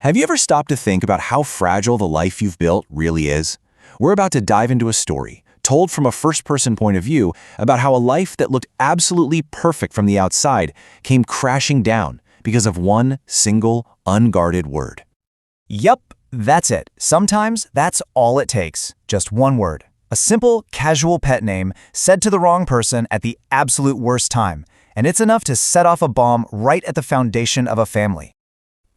Have you ever stopped to think about how fragile the life you've built really is? We're about to dive into a story, told from a first-person point of view, about how a life that looked absolutely perfect from the outside came crashing down because of one single, unguarded word. Yup, that's it. Sometimes that's all it takes. Just one word. A simple, casual pet name said to the wrong person at the absolute worst time, and it's enough to set off a bomb right at the foundation of a family.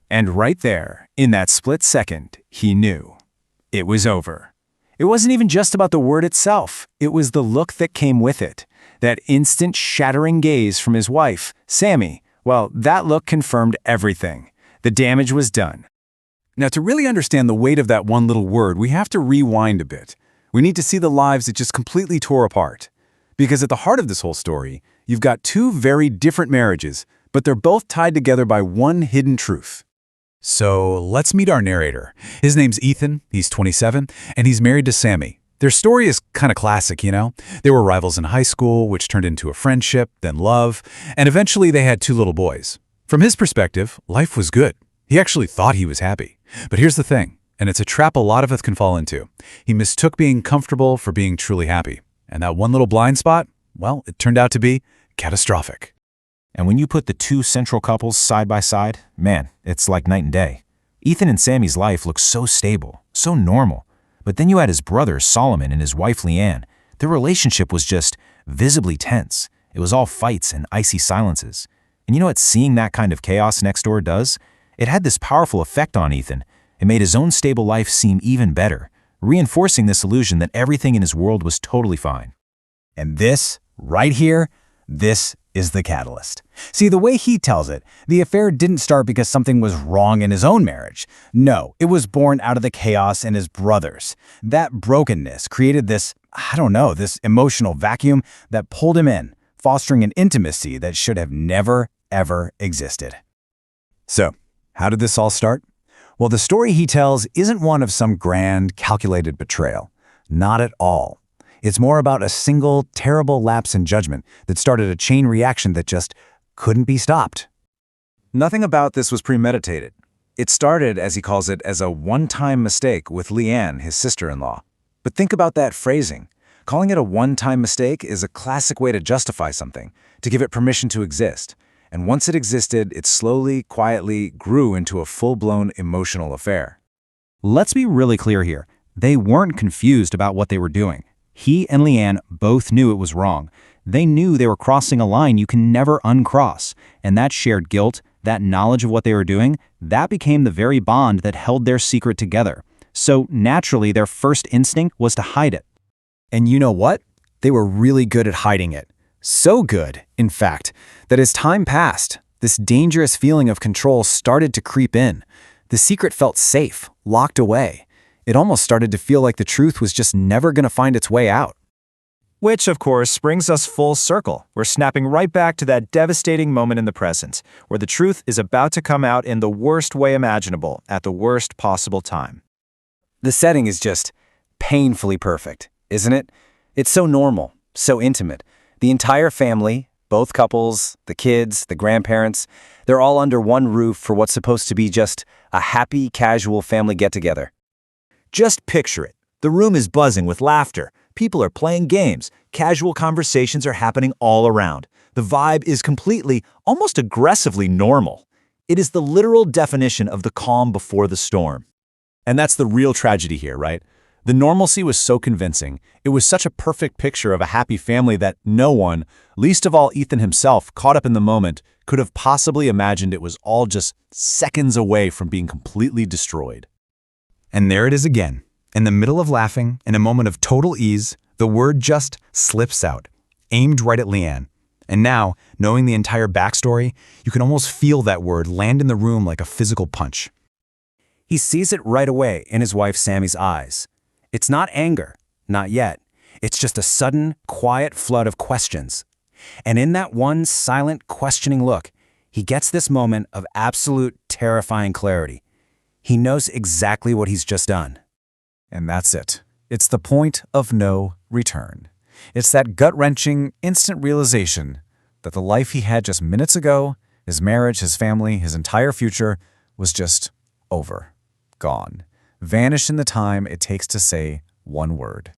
And right there, in that split second, he knew. It was over. It wasn't even just about the word itself. It was the look that came with it. That instant shattering gaze from his wife, Sammy. Well, that look confirmed everything. The damage was done. Now, to really understand the weight of that one little word, we have to rewind a bit. We need to see the lives it just completely tore apart. Because at the heart of this whole story, you've got two very different marriages, but they're both tied together by one hidden truth. So let's meet our narrator. His name's Ethan, he's 27, and he's married to Sammy. Their story is kind of classic, you know? They were rivals in high school, which turned into a friendship, then love, and eventually they had two little boys. From his perspective, life was good. He actually thought he was happy. But here's the thing, and it's a trap a lot of us can fall into. He mistook being comfortable for being truly happy. And that one little blind spot, well, it turned out to be catastrophic. And when you put the two central couples side by side, man, it's like night and day. Ethan and Sammy's life looked so stable, so normal. But then you had his brother, Solomon, and his wife, Leanne. Their relationship was just visibly tense. It was all fights and icy silences. And you know what seeing that kind of chaos next door does? It had this powerful effect on Ethan. It made his own stable life seem even better, reinforcing this illusion that everything in his world was totally fine. And this, right here, this is the catalyst. See, the way he tells it, the affair didn't start because something was wrong in his own marriage. No, it was born out of the chaos in his brother's. That brokenness created this emotional vacuum that pulled him in, fostering an intimacy that should have never, ever existed. So, how did this all start? Well, the story he tells isn't one of some grand, calculated betrayal. Not at all. It's more about a single, terrible lapse in judgment that started a chain reaction that just couldn't be stopped. Nothing about this was premeditated. It started, as he calls it, as a one-time mistake with Leanne, his sister-in-law. But think about that phrasing. Calling it a one-time mistake is a classic way to justify something, to give it permission to exist. And once it existed, it slowly, quietly grew into a full-blown emotional affair. Let's be really clear here. They weren't confused about what they were doing. He and Leanne both knew it was wrong. They knew they were crossing a line you can never uncross. And that shared guilt, that knowledge of what they were doing, that became the very bond that held their secret together. So naturally, their first instinct was to hide it. And you know what? They were really good at hiding it. So good, in fact, that as time passed, this dangerous feeling of control started to creep in. The secret felt safe, locked away. It almost started to feel like the truth was just never going to find its way out. Which, of course, brings us full circle. We're snapping right back to that devastating moment in the present, where the truth is about to come out in the worst way imaginable, at the worst possible time. The setting is just painfully perfect, isn't it? It's so normal, so intimate. The entire family, both couples, the kids, the grandparents, they're all under one roof for what's supposed to be just a happy, casual family get-together. Just picture it. The room is buzzing with laughter. People are playing games. Casual conversations are happening all around. The vibe is completely, almost aggressively normal. It is the literal definition of the calm before the storm. And that's the real tragedy here, right? The normalcy was so convincing. It was such a perfect picture of a happy family that no one, least of all Ethan himself, caught up in the moment, could have possibly imagined it was all just seconds away from being completely destroyed. And there it is again. In the middle of laughing, in a moment of total ease, the word just slips out, aimed right at Leanne. And now, knowing the entire backstory, you can almost feel that word land in the room like a physical punch. He sees it right away in his wife Sammy's eyes. It's not anger, not yet. It's just a sudden, quiet flood of questions. And in that one silent, questioning look, he gets this moment of absolute, terrifying clarity. He knows exactly what he's just done. And that's it. It's the point of no return. It's that gut-wrenching, instant realization that the life he had just minutes ago, his marriage, his family, his entire future, was just Over. Gone. Vanished in the time it takes to say one word.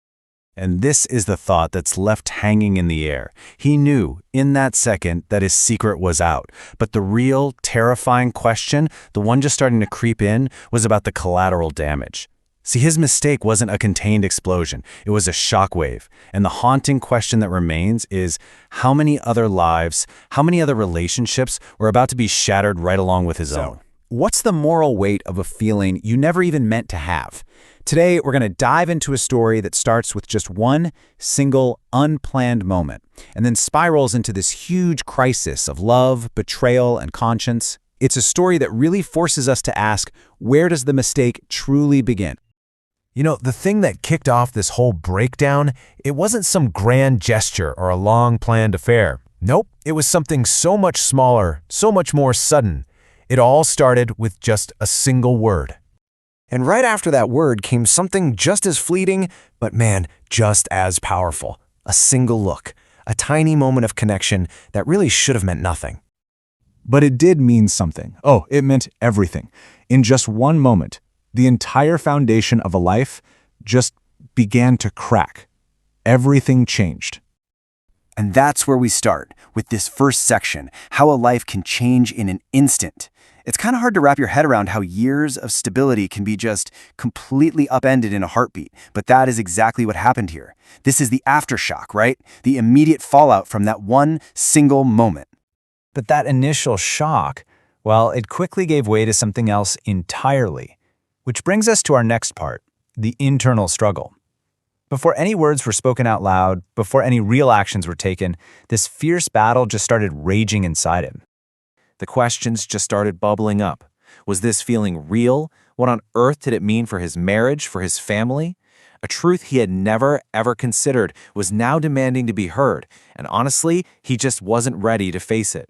And this is the thought that's left hanging in the air. He knew, in that second, that his secret was out. But the real, terrifying question, the one just starting to creep in, was about the collateral damage. See, his mistake wasn't a contained explosion. It was a shockwave. And the haunting question that remains is, how many other lives, how many other relationships were about to be shattered right along with his own? What's the moral weight of a feeling you never even meant to have? Today, we're going to dive into a story that starts with just one single, unplanned moment, and then spirals into this huge crisis of love, betrayal, and conscience. It's a story that really forces us to ask, where does the mistake truly begin? You know, the thing that kicked off this whole breakdown, it wasn't some grand gesture or a long-planned affair. Nope, it was something so much smaller, so much more sudden. It all started with just a single word. And right after that word came something just as fleeting, but man, just as powerful. A single look, a tiny moment of connection that really should have meant nothing. But it did mean something. Oh, it meant everything. In just one moment, the entire foundation of a life just began to crack. Everything changed. And that's where we start, with this first section, how a life can change in an instant. It's kind of hard to wrap your head around how years of stability can be just completely upended in a heartbeat, but that is exactly what happened here. This is the aftershock, right? The immediate fallout from that one single moment. But that initial shock, well, it quickly gave way to something else entirely. Which brings us to our next part, the internal struggle. Before any words were spoken out loud, before any real actions were taken, this fierce battle just started raging inside him. The questions just started bubbling up. Was this feeling real? What on earth did it mean for his marriage, for his family? A truth he had never, ever considered was now demanding to be heard, and honestly, he just wasn't ready to face it.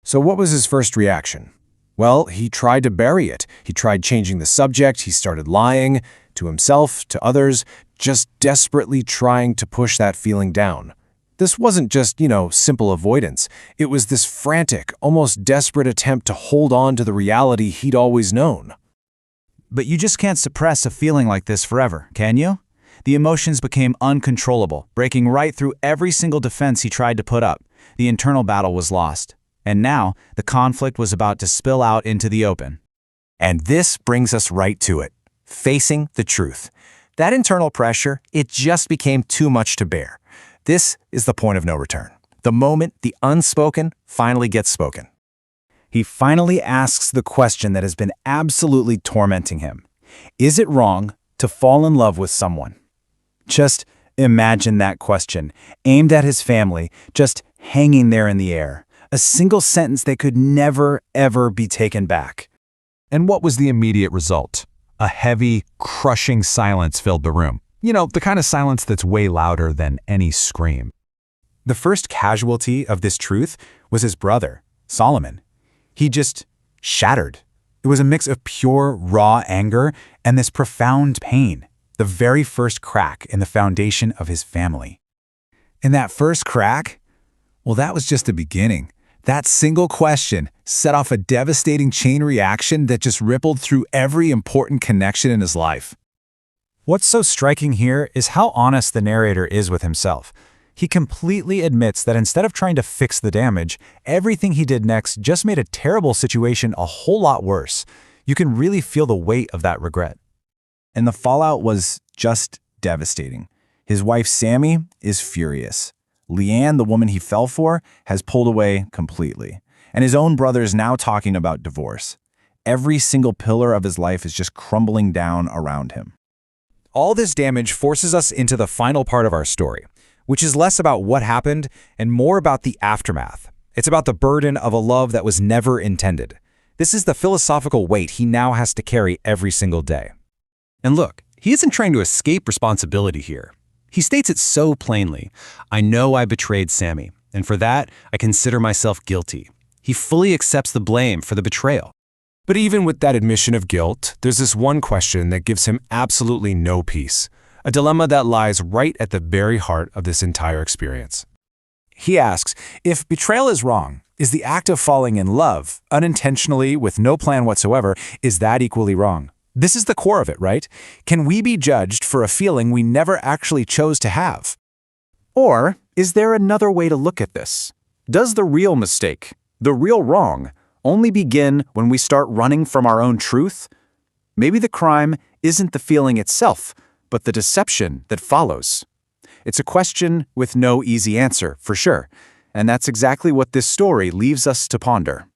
So what was his first reaction? Well, he tried to bury it. He tried changing the subject. He started lying to himself, to others, just desperately trying to push that feeling down. This wasn't just, simple avoidance. It was this frantic, almost desperate attempt to hold on to the reality he'd always known. But you just can't suppress a feeling like this forever, can you? The emotions became uncontrollable, breaking right through every single defense he tried to put up. The internal battle was lost. And now, the conflict was about to spill out into the open. And this brings us right to it, facing the truth. That internal pressure, it just became too much to bear. This is the point of no return. The moment the unspoken finally gets spoken. He finally asks the question that has been absolutely tormenting him. Is it wrong to fall in love with someone? Just imagine that question, aimed at his family, just hanging there in the air. A single sentence that could never, ever be taken back. And what was the immediate result? A heavy, crushing silence filled the room. The kind of silence that's way louder than any scream. The first casualty of this truth was his brother, Solomon. He just shattered. It was a mix of pure, raw anger and this profound pain, the very first crack in the foundation of his family. And that first crack, well, that was just the beginning. That single question set off a devastating chain reaction that just rippled through every important connection in his life. What's so striking here is how honest the narrator is with himself. He completely admits that instead of trying to fix the damage, everything he did next just made a terrible situation a whole lot worse. You can really feel the weight of that regret. And the fallout was just devastating. His wife, Sammy, is furious. Leanne, the woman he fell for, has pulled away completely. And his own brother is now talking about divorce. Every single pillar of his life is just crumbling down around him. All this damage forces us into the final part of our story, which is less about what happened and more about the aftermath. It's about the burden of a love that was never intended. This is the philosophical weight he now has to carry every single day. And look, he isn't trying to escape responsibility here. He states it so plainly. I know I betrayed Sammy, and for that, I consider myself guilty. He fully accepts the blame for the betrayal. But even with that admission of guilt, there's this one question that gives him absolutely no peace, a dilemma that lies right at the very heart of this entire experience. He asks, if betrayal is wrong, Is the act of falling in love, unintentionally, with no plan whatsoever, is that equally wrong? This is the core of it, right? Can we be judged for a feeling we never actually chose to have? Or is there another way to look at this? Does the real mistake, the real wrong, only begin when we start running from our own truth? Maybe the crime isn't the feeling itself, but the deception that follows. It's a question with no easy answer, for sure, and that's exactly what this story leaves us to ponder.